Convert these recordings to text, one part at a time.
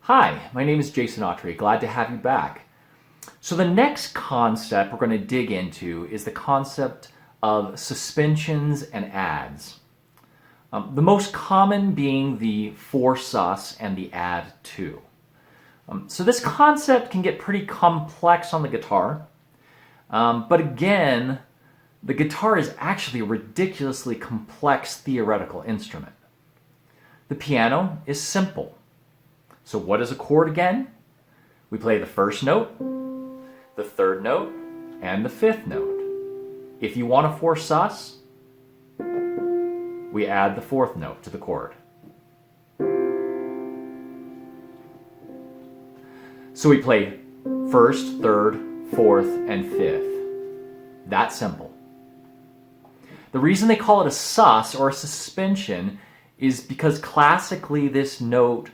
Hi, my name is Jason Autry. Glad to have you back. So the next concept we're going to dig into is the concept of suspensions and adds. The most common being the for sus and the add to. So this concept can get pretty complex on the guitar, but again, the guitar is actually a ridiculously complex theoretical instrument. The piano is simple. So what is a chord again? We play the first note, the third note, and the fifth note. If you want a for sus, we add the fourth note to the chord. So we play first, third, fourth, and fifth. That simple. The reason they call it a sus or a suspension is because classically this note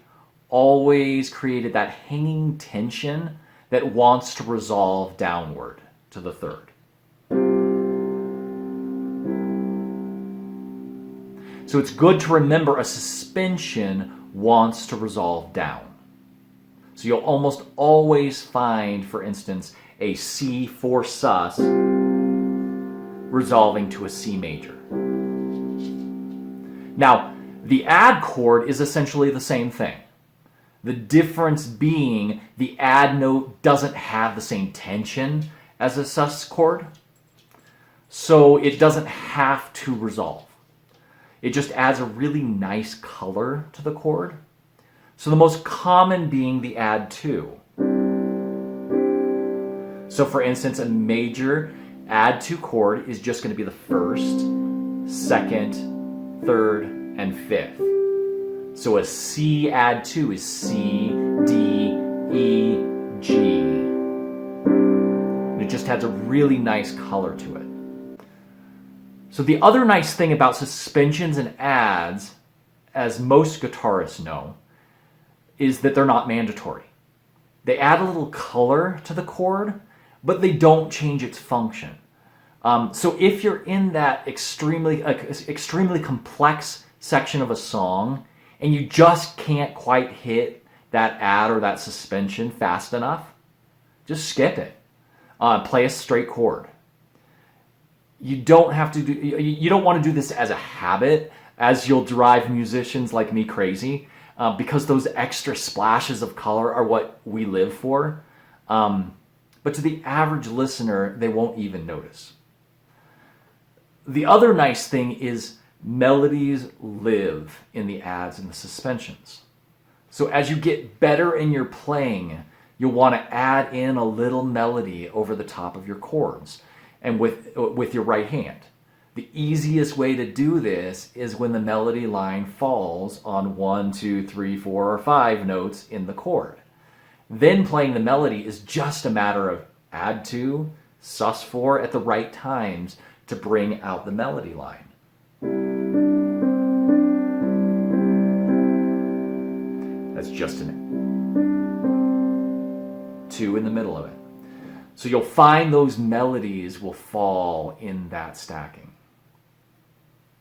always created that hanging tension that wants to resolve downward to the third. So it's good to remember a suspension wants to resolve down. So you'll almost always find, for instance, a C for sus resolving to a C major. Now, the add chord is essentially the same thing. The difference being the add note doesn't have the same tension as a sus chord, so it doesn't have to resolve. It just adds a really nice color to the chord. So the most common being the add to. So for instance, a major add to chord is just going to be the first, second, third, and fifth. So a C add to is C, D, E, G. And it just has a really nice color to it. So the other nice thing about suspensions and adds, as most guitarists know, is that they're not mandatory. They add a little color to the chord, but they don't change its function. So if you're in that extremely complex section of a song, and you just can't quite hit that add or that suspension fast enough, just skip it. Play a straight chord. You don't have to do. You don't want to do this as a habit, as you'll drive musicians like me crazy, because those extra splashes of color are what we live for. But to the average listener, they won't even notice. The other nice thing is melodies live in the adds and the suspensions. So as you get better in your playing, you'll want to add in a little melody over the top of your chords and with your right hand. The easiest way to do this is when the melody line falls on 1, 2, 3, 4, or 5 notes in the chord. Then playing the melody is just a matter of add to, sus 4 at the right times to bring out the melody line. That's just an 2 in the middle of it. So you'll find those melodies will fall in that stacking.